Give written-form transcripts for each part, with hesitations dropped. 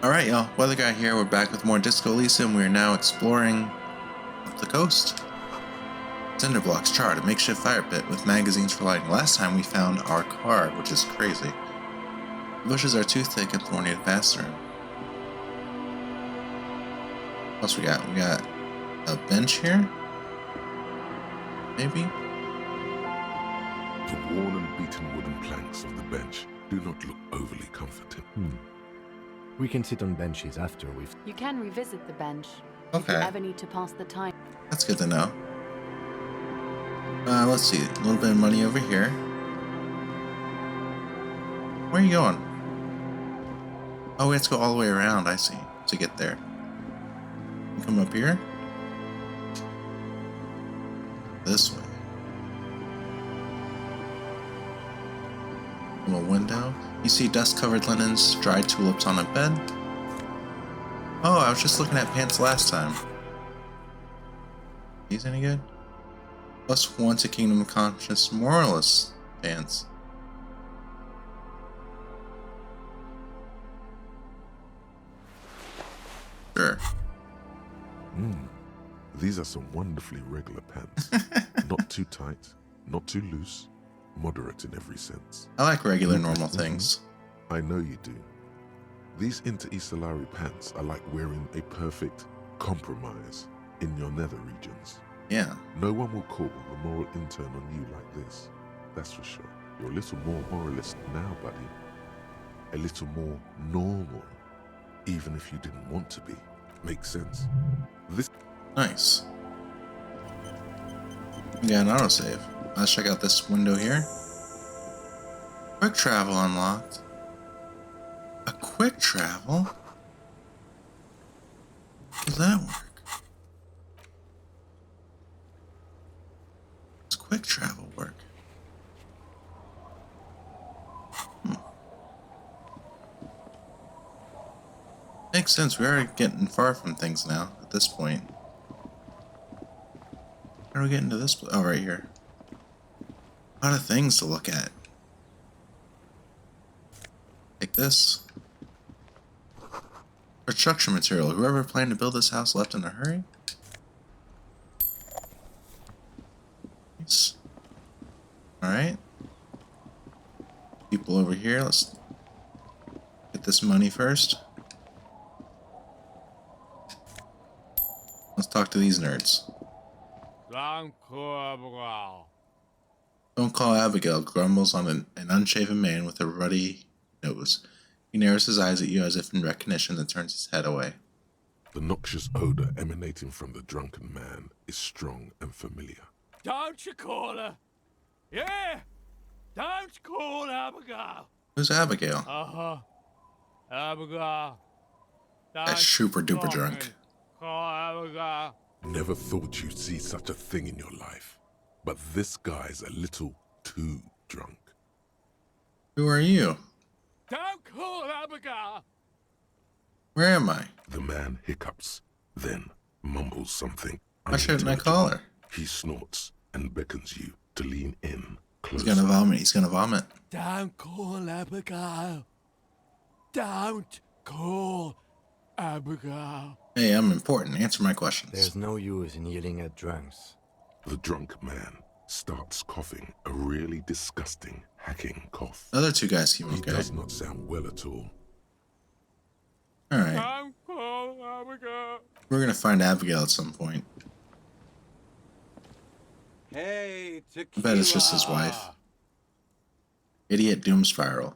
Alright, y'all, Weather Guy here. We're back with more Disco Elysium. We are now exploring up the coast. Cinder blocks charred, a makeshift fire pit with magazines for lighting. Last time we found our car, which is crazy. The bushes are too thick and thorny to pass through. What else we got? We got a bench here? Maybe? The worn and beaten wooden planks of the bench do not look overly comforting. We can sit on benches after we've... You can revisit the bench if you Okay, ever need to pass the time. that's good to know. Let's see, a little bit of money over here. Where are you going? Oh, we have to go all the way around, I see, to get there. Come up here. This way. Little window. You see dust-covered linens, dried tulips on a bed. Oh, I was just looking at pants last time. These any good? Plus one to Kingdom Conscious Moralist pants. Sure. These are some wonderfully regular pants. Not too tight, not too loose, moderate in every sense. I like regular, normal things. I know you do. These inter-Isolari pants are like wearing a perfect compromise in your nether regions. Yeah. No one will call the moral intern on you like this. That's for sure. You're a little more moralist now, buddy. A little more normal, even if you didn't want to be. Makes sense. This Nice. We got an autosave. Let's check out this window here. Quick travel unlocked. A quick travel? How does that work? Does quick travel work? Makes sense. We are getting far from things now at this point. How do we get into this place? Oh, right here. A lot of things to look at. Like this. Construction material. Whoever planned to build this house left in a hurry? Nice. Alright. People over here. Let's get this money first. Let's talk to these nerds. Don't call Abigail grumbles on an unshaven man with a ruddy nose. He narrows his eyes at you as if in recognition, then turns his head away. The noxious odor emanating from the drunken man is strong and familiar. Don't you call her? Yeah! Don't call Abigail! Who's Abigail? Abigail. That's super duper drunk. Call Abigail. Never thought you'd see such a thing in your life. But this guy's a little too drunk. Who are you? Don't call Abigail! Where am I? The man hiccups, then mumbles something. Why shouldn't I call her? He snorts and beckons you to lean in He's closer. gonna vomit. He's gonna vomit. Don't call Abigail. Don't call Abigail. Hey, I'm important. Answer my questions. There's no use in yelling at drunks. The drunk man starts coughing, a really disgusting, hacking cough. The other two guys seem He okay. does not sound well at all. Alright. Don't call Abigail. We're gonna find Abigail at some point. Hey, I bet it's just his wife. Idiot Doom Spiral.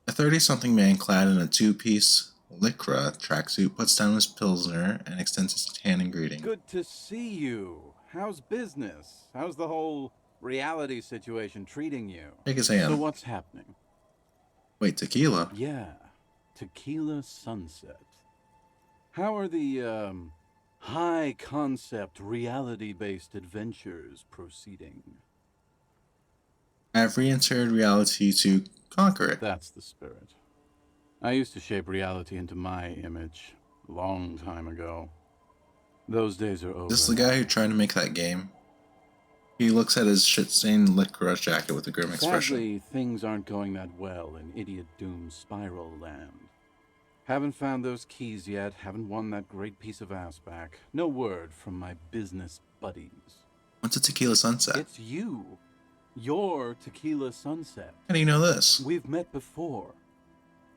A 30-something man clad in a two-piece Lycra tracksuit puts down his Pilsner and extends his hand in greeting. Good to see you. How's business? How's the whole reality situation treating you? Shake his So hand. what's happening? Wait, tequila? Yeah, Tequila Sunset. How are the, high concept reality-based adventures proceeding? I've re-entered reality to conquer it. That's the spirit. I used to shape reality into my image a long time ago. Those days are over. This is the guy who tried to make that game. He looks at his shit-stained Lycra jacket with a grim expression. Sadly, things aren't going that well in Idiot Doom Spiral Land. Haven't found those keys yet, haven't won that great piece of ass back. No word from my business buddies. What's a tequila sunset? It's you. Your Tequila Sunset. How do you know this? We've met before.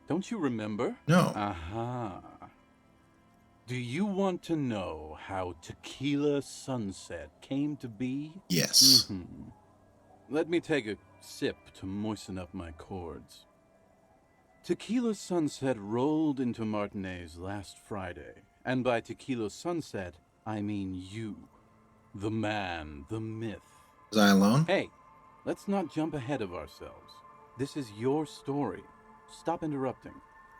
Don't you remember? No. Aha. Do you want to know how Tequila Sunset came to be? Yes. Let me take a sip to moisten up my chords. Tequila Sunset rolled into Martinez last Friday, and by Tequila Sunset, I mean you. The man, the myth. Was I alone? Hey, let's not jump ahead of ourselves. This is your story. Stop interrupting.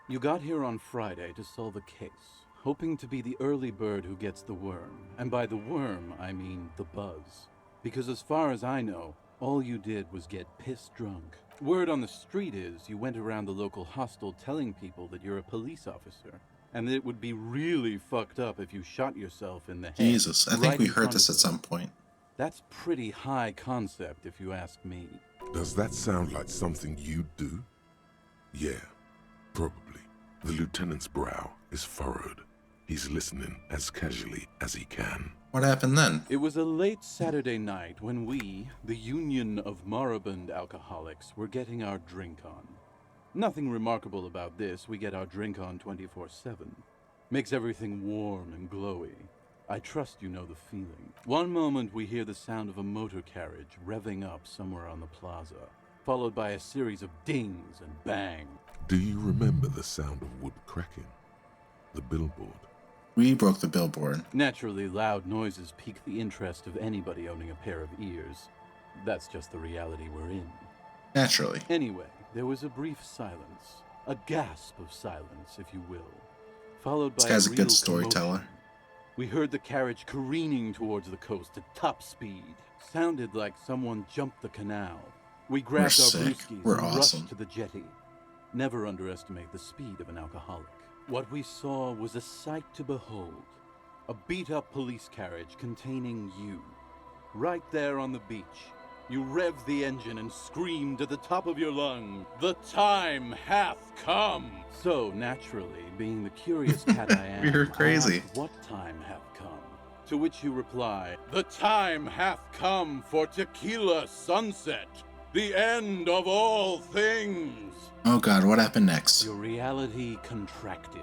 You got here on Friday to solve a case, hoping to be the early bird who gets the worm. And by the worm, I mean the buzz. Because as far as I know, all you did was get piss drunk. Word on the street is you went around the local hostel telling people that you're a police officer, and that it would be really fucked up if you shot yourself in the head. Jesus, I think right we in heard front this of at them. some point. That's pretty high concept, if you ask me. Does that sound like something you'd do? Yeah, probably. The lieutenant's brow is furrowed. He's listening as casually as he can. What happened then? It was a late Saturday night when we, the Union of Moribund Alcoholics, were getting our drink on. Nothing remarkable about this, we get our drink on 24/7. Makes everything warm and glowy. I trust you know the feeling. One moment we hear the sound of a motor carriage revving up somewhere on the plaza, followed by a series of dings and bang. Do you remember the sound of wood cracking? The billboard? We broke the billboard. Naturally, loud noises pique the interest of anybody owning a pair of ears. That's just the reality we're in. Naturally. Anyway, there was a brief silence. A gasp of silence, if you will. Followed by This guy's a real good storyteller. commotion. We heard the carriage careening towards the coast at top speed. Sounded like someone jumped the canal. We grabbed our sick. brewskis We're and awesome. rushed to the jetty. Never underestimate the speed of an alcoholic. What we saw was a sight to behold. A beat-up police carriage containing you. Right there on the beach. You revved the engine and screamed at the top of your lungs, "The time hath come!" So, naturally, being the curious cat I am, You're crazy. I asked, "What time hath come?" To which you reply, "The time hath come for Tequila Sunset, the end of all things." Oh god, what happened next? Your reality contracted.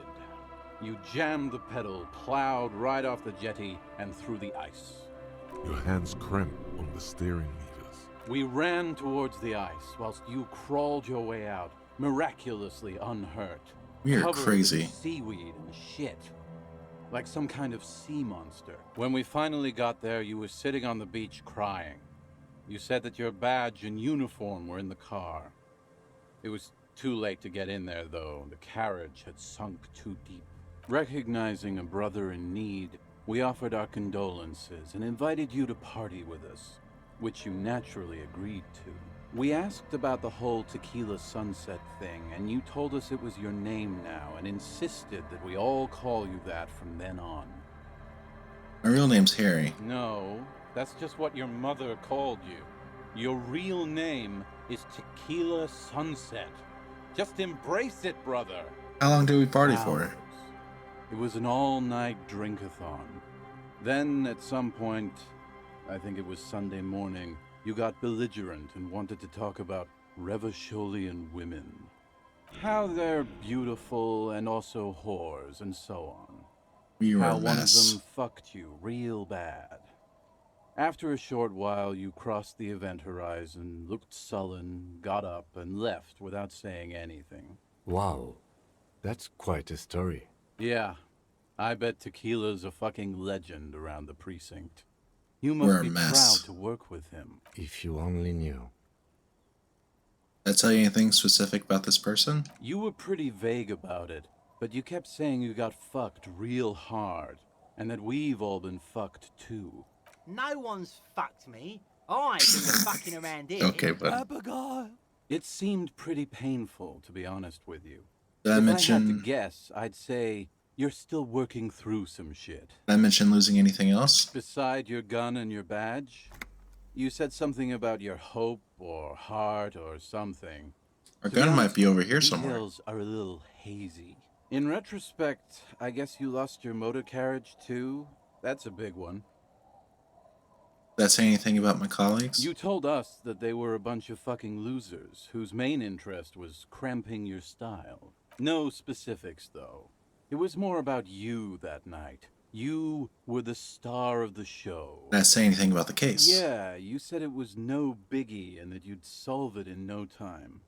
You jammed the pedal, plowed right off the jetty and through the ice. Your hands cramp on the steering levers. We ran towards the ice whilst you crawled your way out, miraculously unhurt. We are covered crazy. with seaweed and shit. Like some kind of sea monster. When we finally got there, you were sitting on the beach crying. You said that your badge and uniform were in the car. It was too late to get in there, though. The carriage had sunk too deep. Recognizing a brother in need, we offered our condolences and invited you to party with us, which you naturally agreed to. We asked about the whole Tequila Sunset thing, and you told us it was your name now and insisted that we all call you that from then on. My real name's Harry. No, that's just what your mother called you. Your real name is Tequila Sunset. Just embrace it, brother. How long did we party for? Hours. It was an all-night drink-a-thon. Then, at some point, I think it was Sunday morning, you got belligerent and wanted to talk about Revacholian women. How they're beautiful and also whores and so on. We were How a one of mess. them fucked you real bad. After a short while, you crossed the event horizon, looked sullen, got up, and left without saying anything. Wow, that's quite a story. Yeah, I bet Tequila's a fucking legend around the precinct. You We're must a be mess. proud to work with him. If you only knew. Did I tell you anything specific about this person? You were pretty vague about it, but you kept saying you got fucked real hard, and that we've all been fucked too. No one's fucked me. I do the fucking around here. Okay, but Abigail. It seemed pretty painful, to be honest with you. did I If I had mention to guess, I'd say you're still working through some shit. losing anything else? Beside your gun and your badge, you said something about your hope or heart or something. Our To be gun might honest, be over here the somewhere. details are a little hazy. In retrospect, I guess you lost your motor carriage too? That's a big one. Did that say anything about my colleagues? You told us that they were a bunch of fucking losers whose main interest was cramping your style. No specifics, though. It was more about you that night. You were the star of the show. Did that say anything about the case? Yeah, you said it was no biggie and that you'd solve it in no time.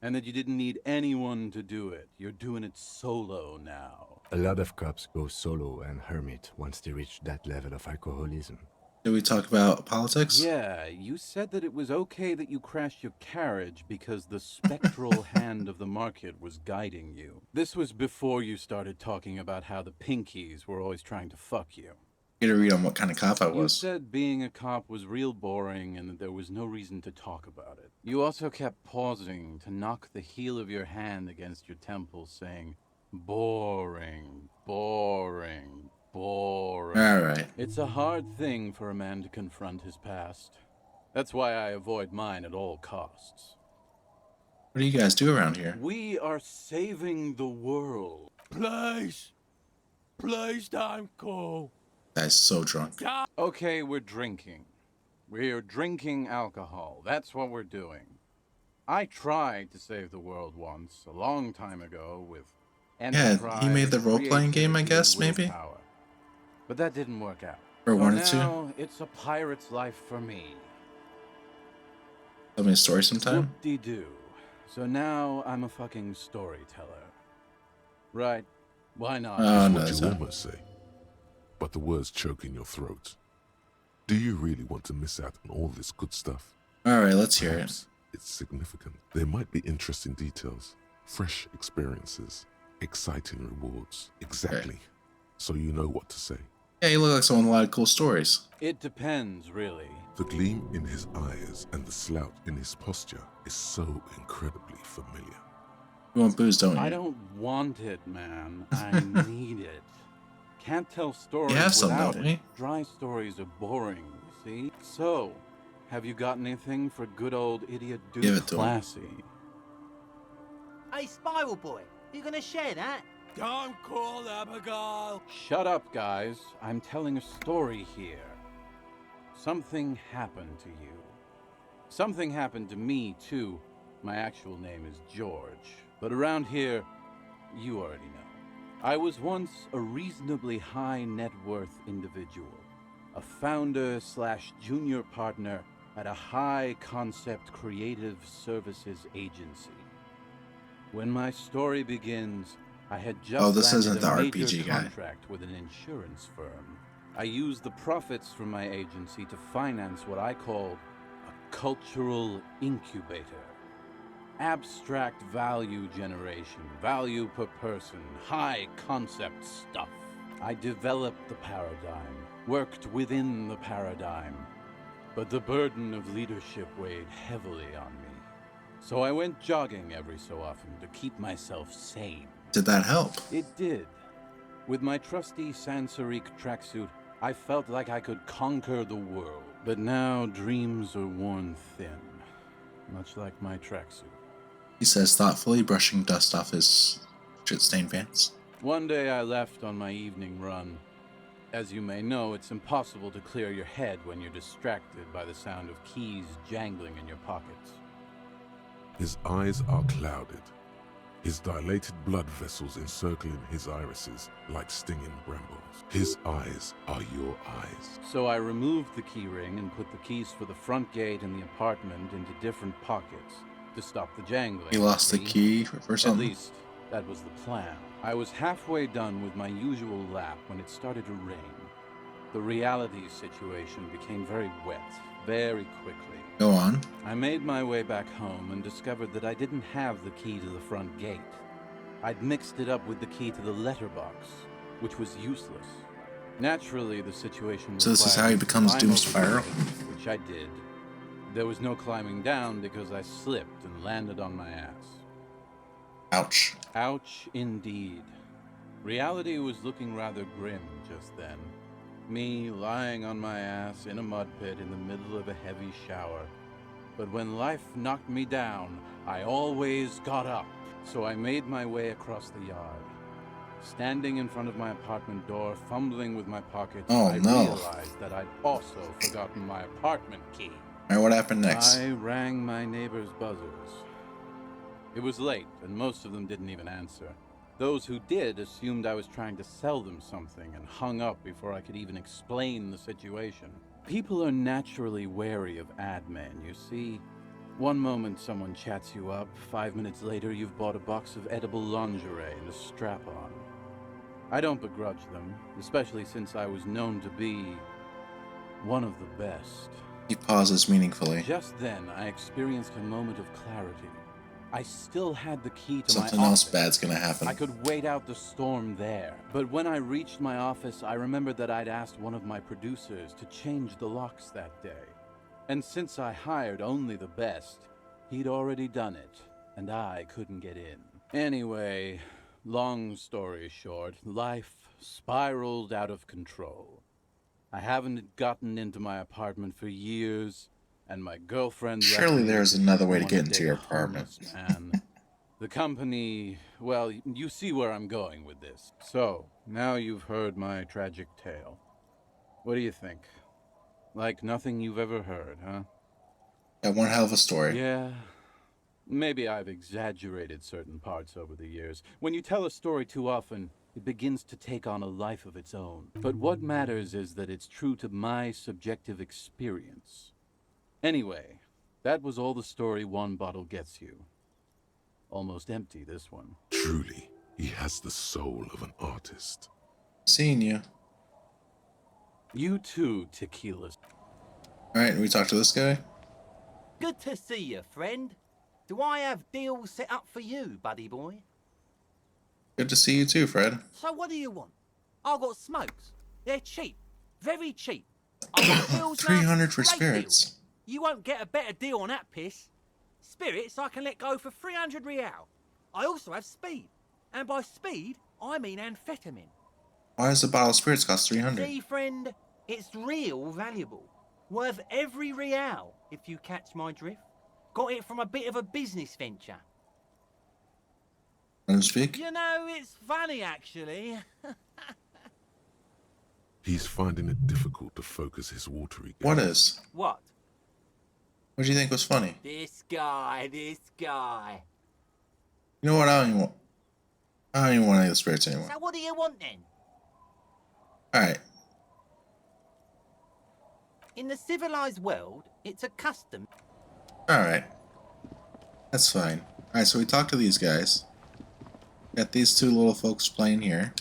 And that you didn't need anyone to do it. You're doing it solo now. A lot of cops go solo and hermit once they reach that level of alcoholism. Did we talk about politics? Yeah, you said that it was okay that you crashed your carriage because the spectral hand of the market was guiding you. This was before you started talking about how the pinkies were always trying to fuck you. Get a read on what kind of cop I You was. said being a cop was real boring and that there was no reason to talk about it. You also kept pausing to knock the heel of your hand against your temple, saying, boring, boring, boring. Alright. It's a hard thing for a man to confront his past. That's why I avoid mine at all costs. What do you guys do around here? We are saving the world. Please. Please don't call. Guy's so drunk. Okay, we're drinking. We're drinking alcohol. That's what we're doing. I tried to save the world once, a long time ago, with enterprise, he made the role-playing game, I creativity, guess, and maybe? willpower. But that didn't work out. Or So wanted to. now it's a pirate's life for me. Tell me a story sometime. Whoop-de-doo. So now I'm a fucking storyteller. Right? Why not? Oh, That's no, what that's you not. almost say. But the words choke in your throat. Do you really want to miss out on all this good stuff? Alright, let's hear it. Perhaps it's significant. There might be interesting details, fresh experiences, exciting rewards. Exactly. So you know what to say. Yeah, you look like someone with a lot of cool stories. It depends, really. The gleam in his eyes and the slouch in his posture is so incredibly familiar. You want booze, don't you? I don't want it, man. I need it. Can't tell stories have some, without don't it. we? Dry stories are boring, you see? So, have you got anything for good old idiot Duke Give it to him. Classy? Hey, Spiral Boy, you gonna share that? Don't call Abigail. Shut up, guys. I'm telling a story here. Something happened to you. Something happened to me, too. My actual name is George. But around here, you already know. I was once a reasonably high net worth individual. A founder / junior partner at a high concept creative services agency. When my story begins, I had just Oh, this landed isn't the a major RPG guy. contract with an insurance firm. I used the profits from my agency to finance what I called a cultural incubator. Abstract value generation, value per person, high concept stuff. I developed the paradigm, worked within the paradigm, but the burden of leadership weighed heavily on me. So I went jogging every so often to keep myself sane. Did that help? It did. With my trusty Sansaric tracksuit, I felt like I could conquer the world. But now dreams are worn thin, much like my tracksuit. He says thoughtfully, brushing dust off his shit-stained pants. One day I left on my evening run. As you may know, it's impossible to clear your head when you're distracted by the sound of keys jangling in your pockets. His eyes are clouded, his dilated blood vessels encircling his irises like stinging brambles. His eyes are your eyes. So I removed the key ring and put the keys for the front gate and the apartment into different pockets to stop the jangling. He lost the see? key or At something. least, that was the plan. I was halfway done with my usual lap when it started to rain. The reality situation became very wet, very quickly. Go on. I made my way back home and discovered that I didn't have the key to the front gate. I'd mixed it up with the key to the letterbox, which was useless. Naturally, the situation So this is required how he me to becomes climb Doom over the Spiral? gate, which I did. There was no climbing down because I slipped and landed on my ass. Ouch. Ouch, indeed. Reality was looking rather grim just then. Me lying on my ass in a mud pit in the middle of a heavy shower. But when life knocked me down, I always got up. So I made my way across the yard. Standing in front of my apartment door, fumbling with my pockets, Oh, I no. realized that I'd also forgotten my apartment key. Alright, what happened next? I rang my neighbors' buzzers. It was late, and most of them didn't even answer. Those who did assumed I was trying to sell them something and hung up before I could even explain the situation. People are naturally wary of ad men, you see. One moment someone chats you up, 5 minutes later you've bought a box of edible lingerie and a strap-on. I don't begrudge them, especially since I was known to be one of the best. He pauses meaningfully. Just then, I experienced a moment of clarity. I still had the key to Something my else office. bad's gonna happen. I could wait out the storm there. But when I reached my office, I remembered that I'd asked one of my producers to change the locks that day. And since I hired only the best, he'd already done it, and I couldn't get in. Anyway, long story short, life spiraled out of control. I haven't gotten into my apartment for years, and my girlfriend... Surely there's another way to wanted get into date your a apartment. homeless man. The company... well, you see where I'm going with this. So, now you've heard my tragic tale. What do you think? Like nothing you've ever heard, huh? Got one hell of a story. Yeah. Maybe I've exaggerated certain parts over the years. When you tell a story too often, it begins to take on a life of its own. But what matters is that it's true to my subjective experience. Anyway, that was all the story one bottle gets you. Almost empty, this one. Truly, he has the soul of an artist. Seeing you. You too, Tequila. Alright, we talk to this guy? Good to see you, friend. Do I have deals set up for you, buddy boy? Good to see you too, Fred. So what do you want? I've got smokes. They're cheap. Very cheap. I've got pills, 300 for great spirits. deal. You won't get a better deal on that piss. Spirits I can let go for 300 real. I also have speed. And by speed, I mean amphetamine. Why does a bottle of spirits cost 300? See, friend, it's real valuable. Worth every real, if you catch my drift. Got it from a bit of a business venture. Let him speak? You know, it's funny, actually. He's finding it difficult to focus his watery gaze. What is? What? What do you think was funny? This guy. You know what? I don't even want any of the spirits anymore. So what do you want, then? Alright. In the civilized world, it's a custom. Alright. That's fine. Alright, so we talked to these guys. Got these two little folks playing here.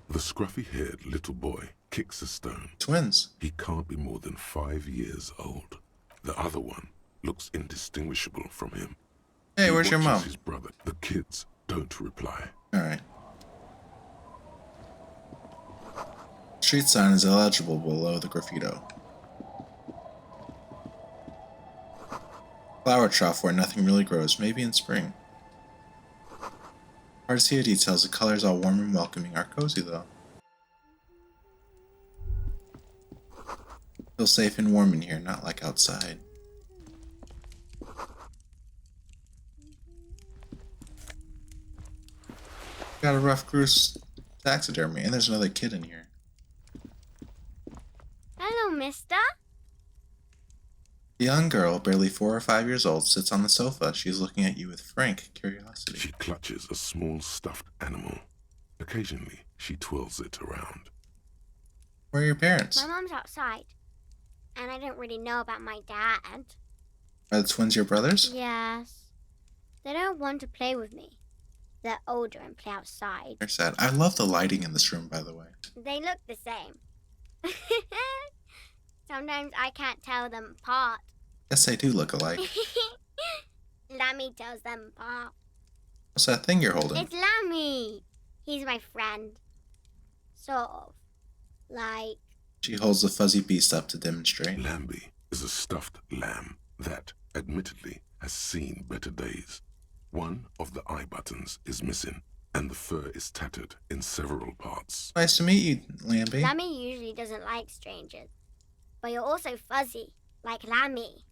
The scruffy-haired little boy kicks a stone. Twins. He can't be more than 5 years old. The other one looks indistinguishable from him. Hey, He where's your watches mom? his brother. The kids don't reply. Alright. Street sign is illegible below the graffito. Flower trough where nothing really grows, maybe in spring. Hard to see the details, the colors all warm and welcoming, are cozy though. Feel safe and warm in here, not like outside. Got a rough cruise taxidermy, and there's another kid in here. Hello, mister. The young girl, barely 4 or 5 years old, sits on the sofa. She's looking at you with frank curiosity. She clutches a small stuffed animal. Occasionally, she twirls it around. Where are your parents? My mom's outside. And I don't really know about my dad. Are the twins your brothers? Yes. They don't want to play with me. They're older and play outside. They're sad. I love the lighting in this room, by the way. They look the same. Sometimes I can't tell them apart. Yes, they do look alike. Lammy tells them apart. What's that thing you're holding? It's Lammy. He's my friend. Sort of. Like... She holds the fuzzy beast up to demonstrate. Lambie is a stuffed lamb that, admittedly, has seen better days. One of the eye buttons is missing, and the fur is tattered in several parts. Nice to meet you, Lambie. Lammy usually doesn't like strangers. But you're also fuzzy, like Lammy.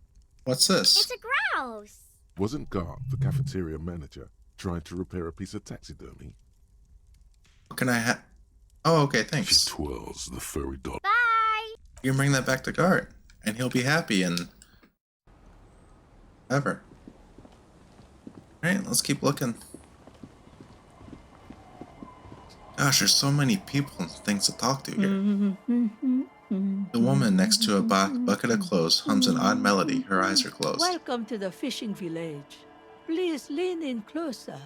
What's this? It's a grouse. Wasn't Garth the cafeteria manager? Trying to repair a piece of taxidermy? What can I have? Oh, okay, She thanks. twirls the furry doll. Bye! You can bring that back to Gart, and he'll be happy and ever. Alright, let's keep looking. Gosh, there's so many people and things to talk to here. The woman next to a bucket of clothes hums an odd melody. Her eyes are closed. Welcome to the fishing village. Please lean in closer.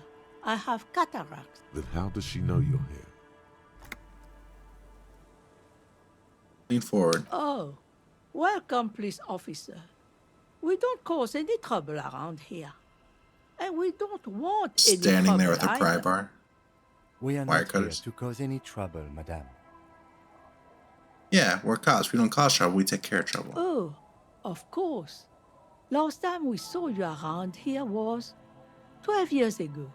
I have cataracts. Then how does she know you're here? Lean forward. Oh, welcome, police officer. We don't cause any trouble around here. And we don't want any trouble Standing there with a pry either. bar. We are Wire not here cutters. to cause any trouble, madame. Yeah, we're cops. We don't cause trouble. We take care of trouble. Oh, of course. Last time we saw you around here was 12 years ago.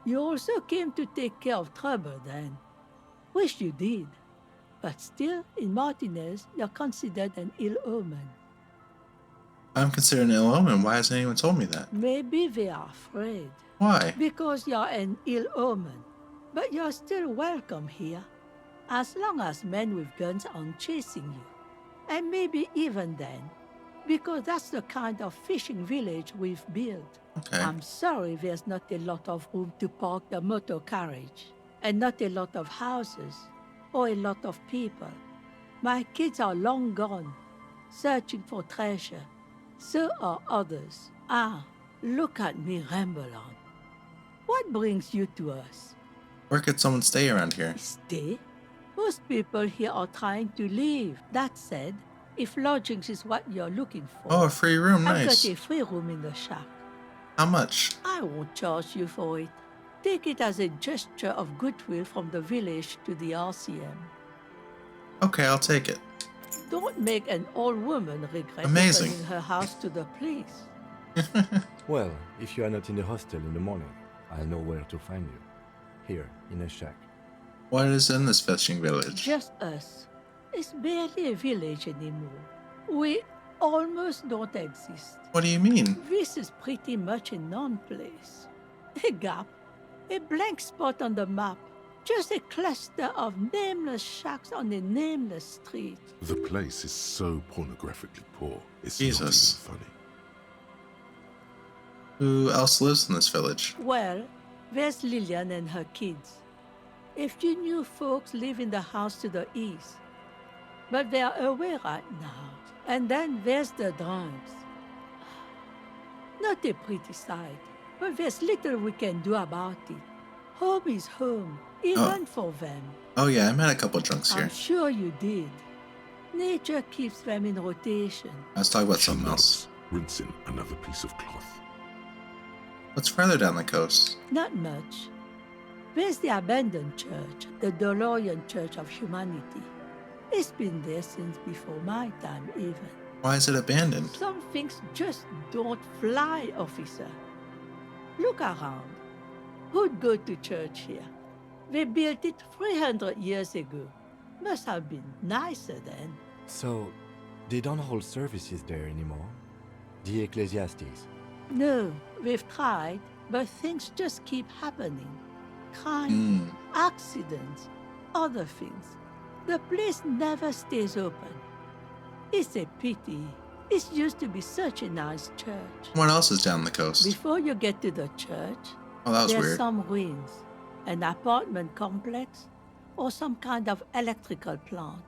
You also came to take care of trouble then. Wish you did. But still, in Martinez, you're considered an ill omen. I'm considered an ill omen. Why hasn't anyone told me that? Maybe they are afraid. Why? Because you're an ill omen. But you're still welcome here. As long as men with guns aren't chasing you. And maybe even then. Because that's the kind of fishing village we've built. Okay. I'm sorry there's not a lot of room to park the motor carriage. And not a lot of houses. Or a lot of people. My kids are long gone. Searching for treasure. So are others. Ah, look at me ramble on. What brings you to us? Where could someone stay around here? Stay? Most people here are trying to leave. That said, if lodgings is what you're looking for, Oh, a free room. I've Nice. got a free room in the shack. How much? I won't charge you for it. Take it as a gesture of goodwill from the village to the RCM. Okay, I'll take it. Don't make an old woman regret Amazing. opening her house to the police. Well, if you are not in the hostel in the morning, I'll know where to find you. Here, in a shack. What is in this fishing village? Just us. It's barely a village anymore. We almost don't exist. What do you mean? This is pretty much a non-place. A gap. A blank spot on the map. Just a cluster of nameless shacks on a nameless street. The place is so pornographically poor. It's Jesus. not even funny. Who else lives in this village? Well, there's Lillian and her kids. A few new folks live in the house to the east. But they are away right now. And then there's the drunks. Not a pretty sight, but there's little we can do about it. Home is home, even for them. Oh yeah, I met a couple drunks here. I'm sure you did. Nature keeps them in rotation. Let's talk about She something else. nods, rinsing another piece of cloth. What's further down the coast? Not much. There's the abandoned church, the DeLorean Church of Humanity. It's been there since before my time, even. Why is it abandoned? Some things just don't fly, officer. Look around. Who'd go to church here? They built it 300 years ago. Must have been nicer then. So, they don't hold services there anymore? The Ecclesiastes? No, we've tried, but things just keep happening. Crime, accidents, other things. The place never stays open. It's a pity. It used to be such a nice church. What else is down the coast? Before you get to the church, Oh, that was there's weird. some ruins, an apartment complex, or some kind of electrical plant.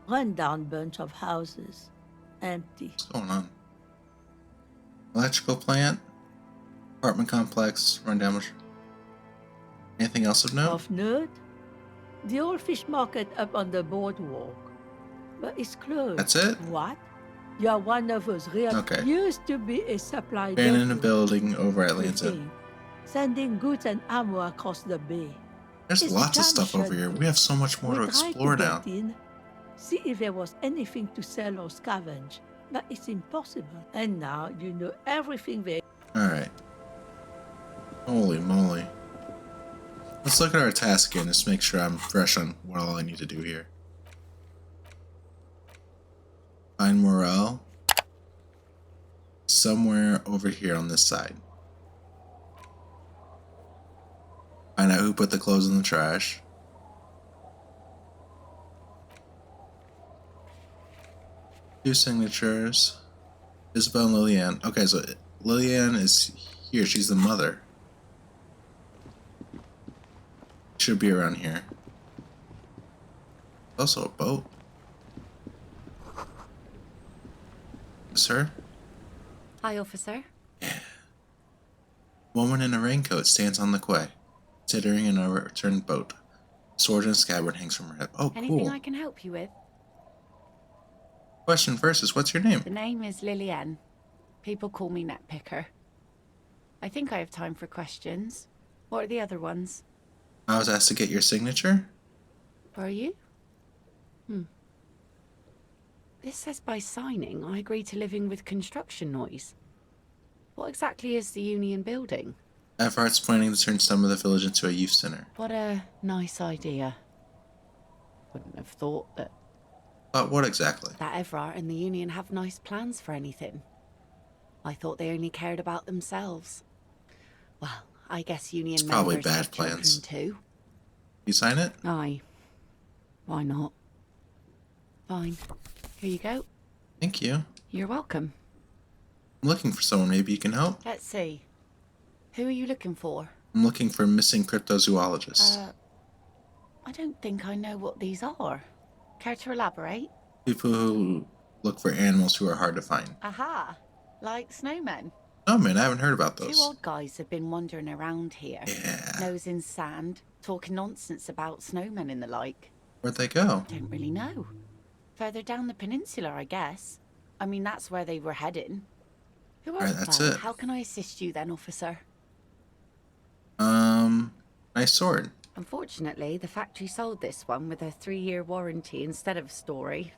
Run-down bunch of houses, empty. What's going on? Electrical plant, apartment complex, run damage. Anything else of note? Of note, the old fish market up on the boardwalk. But it's closed. That's it? What? You're one of those real... Okay. Used to be a supply Abandoned depot. building over at We Elysium. think, sending goods and ammo across the bay. There's It's lots of stuff over here. We have so much more to We tried explore to now. get in, see if there was anything to sell or scavenge, but it's impossible. And now you know everything there. Alright. Holy moly. Let's look at our task again just to make sure I'm fresh on what all I need to do here. Find morale. Somewhere over here on this side. out who put the clothes in the trash. Two signatures. Isabel and Lillian. Okay, so Lillian is here. She's the mother. Should be around here. Also a boat. Sir? Hi, officer. Woman in a raincoat stands on the quay, considering an overturned boat. Sword and scabbard hangs from her hip. Oh, Anything cool. I can help you with? Question first is, what's your name? The name is Lillian. People call me Netpicker. I think I have time for questions. What are the other ones? I was asked to get your signature. Are you? This says by signing, I agree to living with construction noise. What exactly is the Union building? Everhart's planning to turn some of the village into a youth center. What a nice idea. Wouldn't have thought that But what exactly? Everhart and the Union have nice plans for anything. I thought they only cared about themselves. Well, I guess Union It's probably members bad have plans. children too. You sign it? Aye. Why not? Fine. Here you go. Thank you. You're welcome. I'm looking for someone. Maybe you can help? Let's see. Who are you looking for? I'm looking for a missing cryptozoologist. I don't think I know what these are. Care to elaborate? People who look for animals who are hard to find. Aha! Like snowmen. Oh man, I haven't heard about Two those. odd guys have been wandering around here. Yeah. Nose in sand, talking nonsense about snowmen and the like. Where'd they go? Don't really know. Further down the peninsula, I guess. I mean, that's where they were heading. Who are Right, you? that's it. How can I assist you then, officer? Nice sword. Unfortunately, the factory sold this one with a 3-year warranty instead of a story.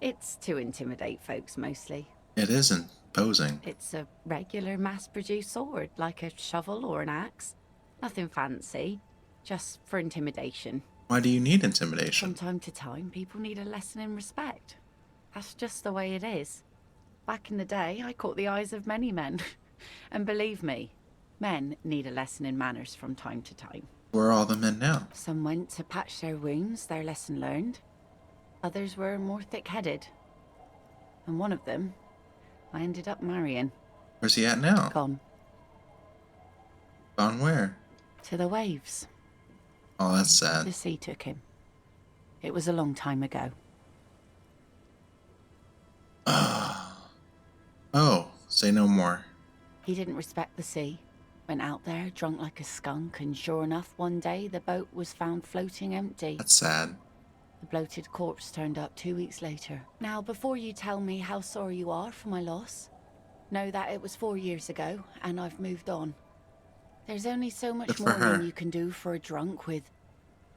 It's to intimidate folks, mostly. It is imposing. It's a regular mass-produced sword, like a shovel or an axe. Nothing fancy, just for intimidation. Why do you need intimidation? From time to time, people need a lesson in respect. That's just the way it is. Back in the day, I caught the eyes of many men. And believe me, men need a lesson in manners from time to time. Where are all the men now? Some went to patch their wounds, their lesson learned. Others were more thick-headed. And one of them, I ended up marrying. Where's he at now? Gone. Gone where? To the waves. Oh, that's sad. The sea took him. It was a long time ago. Oh, say no more. He didn't respect the sea. Went out there, drunk like a skunk, and sure enough, one day the boat was found floating empty. That's sad. The bloated corpse turned up 2 weeks later. Now, before you tell me how sorry you are for my loss, know that it was 4 years ago, and I've moved on. There's only so much Good for her. mourning you can do for a drunk with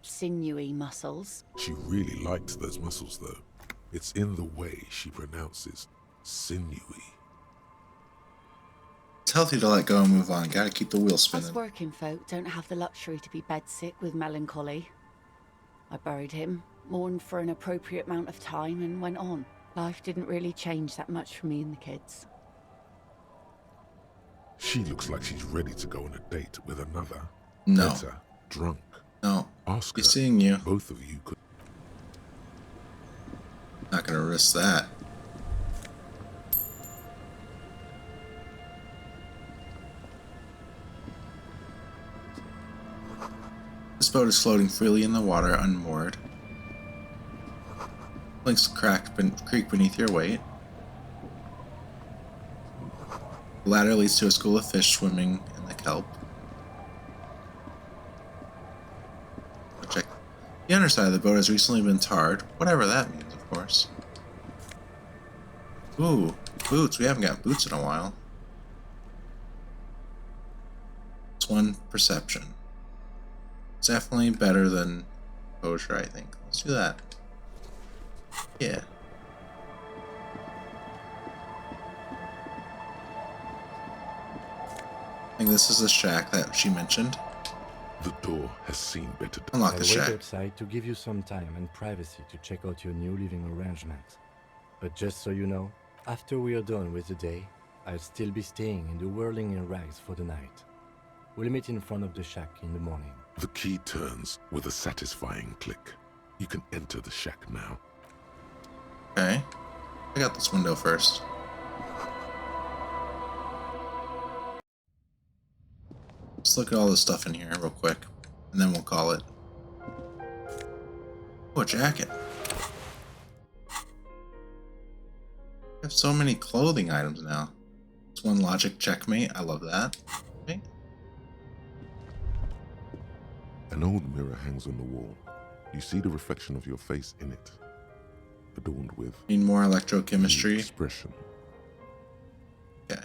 sinewy muscles. She really liked those muscles, though. It's in the way she pronounces sinewy. It's healthy to let go and move on. Gotta keep the wheel Us spinning. working folk don't have the luxury to be bedsick with melancholy. I buried him, mourned for an appropriate amount of time, and went on. Life didn't really change that much for me and the kids. She looks like she's ready to go on a date with another. No. Better, drunk. No. Ask her. He's seeing you. Both of you could. Not gonna risk that. This boat is floating freely in the water, unmoored. Links creak beneath your weight. The ladder leads to a school of fish swimming in the kelp. Check. The underside of the boat has recently been tarred, whatever that means, of course. Ooh, boots. We haven't got boots in a while. It's one perception. It's definitely better than Posure, I think. Let's do that. Yeah. I think this is the shack that she mentioned. The door has seen better days. Unlock I'll the wait shack. outside to give you some time and privacy to check out your new living arrangement. But just so you know, after we are done with the day, I'll still be staying in the Whirling in Rags for the night. We'll meet in front of the shack in the morning. The key turns with a satisfying click. You can enter the shack now. Okay. I got this window first. Let's look at all this stuff in here real quick, and then we'll call it. Oh, a jacket. I have so many clothing items now. It's one logic checkmate. I love that. Okay. An old mirror hangs on the wall. You see the reflection of your face in it, adorned with Need more electrochemistry. expression. Okay.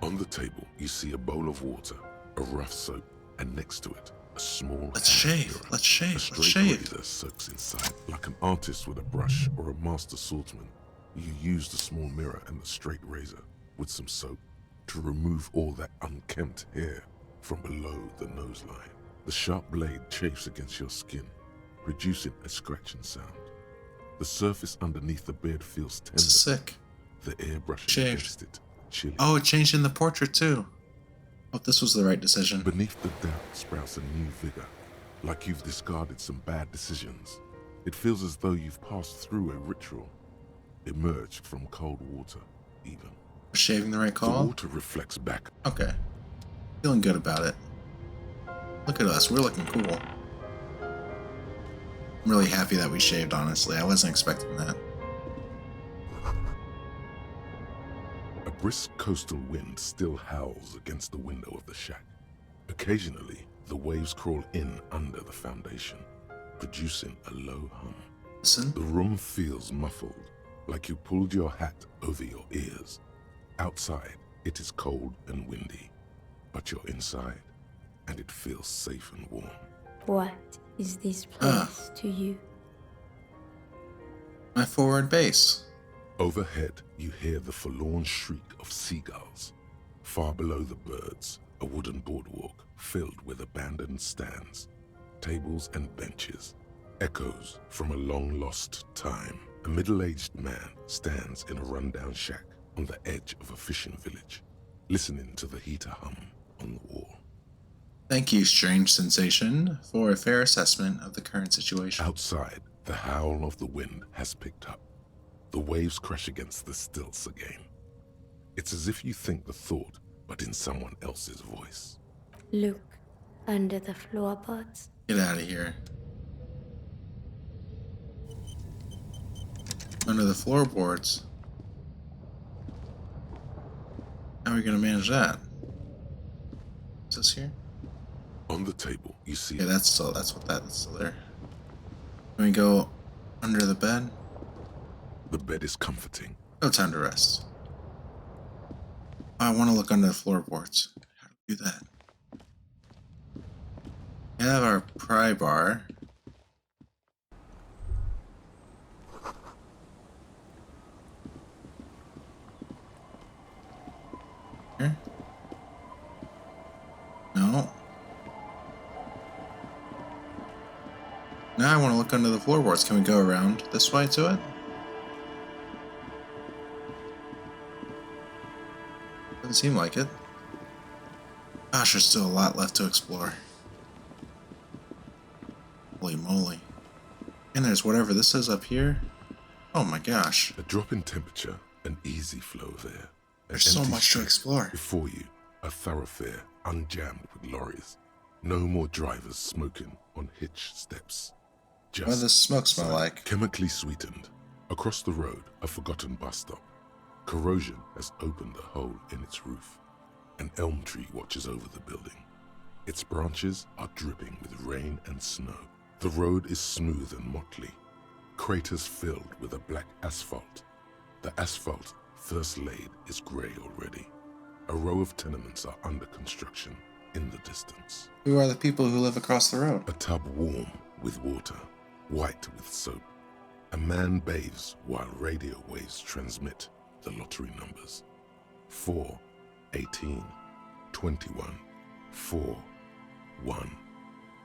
On the table, you see a bowl of water, a rough soap, and next to it, a small Let's hand shave. mirror. Let's shave. A Let's straight shave. razor soaks inside. Like an artist with a brush or a master swordsman, you use the small mirror and the straight razor with some soap to remove all that unkempt hair from below the nose line. The sharp blade chafes against your skin, producing a scratching sound. The surface underneath the beard feels tender. This is sick. The air brushing Shaved. against it, chilly. Oh, it changed in the portrait too. Hope this was the right decision. Beneath the doubt sprouts a new vigor, like you've discarded some bad decisions. It feels as though you've passed through a ritual, emerged from cold water, even. Shaving the right The call? water reflects back. Okay. Feeling good about it. Look at us, we're looking cool. I'm really happy that we shaved, honestly. I wasn't expecting that. A brisk coastal wind still howls against the window of the shack. Occasionally, the waves crawl in under the foundation, producing a low hum. Listen. The room feels muffled, like you pulled your hat over your ears. Outside, it is cold and windy, but you're inside, and it feels safe and warm. What is this place to you? My forward base. Overhead, you hear the forlorn shriek of seagulls. Far below the birds, a wooden boardwalk filled with abandoned stands, tables and benches, echoes from a long-lost time. A middle-aged man stands in a rundown shack on the edge of a fishing village, listening to the heater hum on the wall. Thank you, strange sensation, for a fair assessment of the current situation. Outside, the howl of the wind has picked up. The waves crash against the stilts again. It's as if you think the thought, but in someone else's voice. Look under the floorboards. Get out of here. Under the floorboards. How are we going to manage that? Is this here? On the table, you see... Yeah, that's still there. Can we go under the bed? The bed is comforting. No time to rest. I want to look under the floorboards. How do we do that? We have our pry bar. Here? No. Now I want to look under the floorboards. Can we go around this way to it? Doesn't seem like it. Gosh, there's still a lot left to explore. Holy moly. And there's whatever this is up here. Oh my gosh. A drop in temperature, an easy flow there. An There's so empty much to street. explore. Before you, a thoroughfare unjammed with lorries. No more drivers smoking on hitch steps. Just What does the smoke smell like? chemically sweetened. Across the road, a forgotten bus stop. Corrosion has opened a hole in its roof. An elm tree watches over the building. Its branches are dripping with rain and snow. The road is smooth and motley. Craters filled with a black asphalt. The asphalt, first laid, is grey already. A row of tenements are under construction in the distance. Who are the people who live across the road? A tub warm with water, white with soap. A man bathes while radio waves transmit the lottery numbers. 4, 18, 21, 4, 1.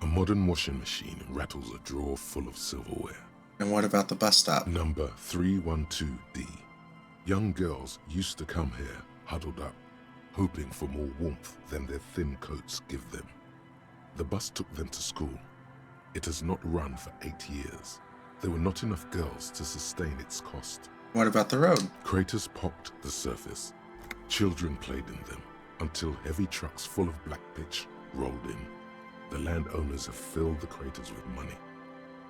A modern washing machine rattles a drawer full of silverware. And what about the bus stop? Number 312D. Young girls used to come here, huddled up, hoping for more warmth than their thin coats give them. The bus took them to school. It has not run for 8 years. There were not enough girls to sustain its cost. What about the road? Craters pocked the surface. Children played in them until heavy trucks full of black pitch rolled in. The landowners have filled the craters with money.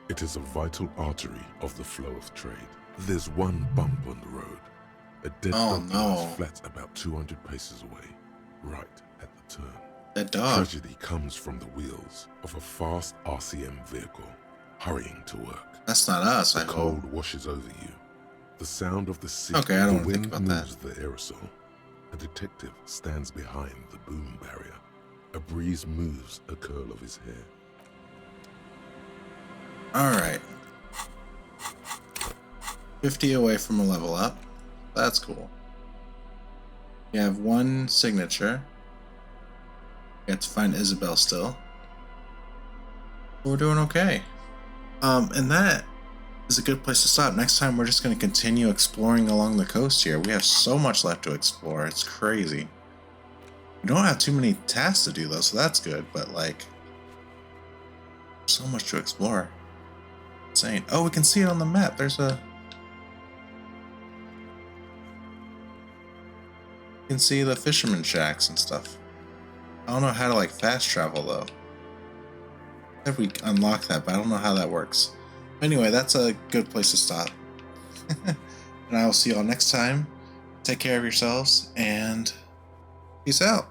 It is a vital artery of the flow of trade. There's one bump on the road. A dead dog lies flat about 200 paces away, right at the turn. That dog. Tragedy comes from the wheels of a fast RCM vehicle hurrying to work. That's not us, I hope. The cold washes over you. The sound of the sea. Okay, I don't the think wind about moves the aerosol. A detective stands behind the boom barrier. A breeze moves a curl of his hair. Alright. 50 away from a level up. That's cool. You have one signature. You have to find Isabel still. We're doing okay. And that is a good place to stop. Next time we're just going to continue exploring along the coast here. We have so much left to explore. It's crazy. We don't have too many tasks to do though, so that's good. But like, so much to explore. Insane. Oh, we can see it on the map. There's a... You can see the fisherman shacks and stuff. I don't know how to like fast travel though. I think we unlock that, but I don't know how that works. Anyway, that's a good place to stop. And I will see y'all next time. Take care of yourselves and peace out.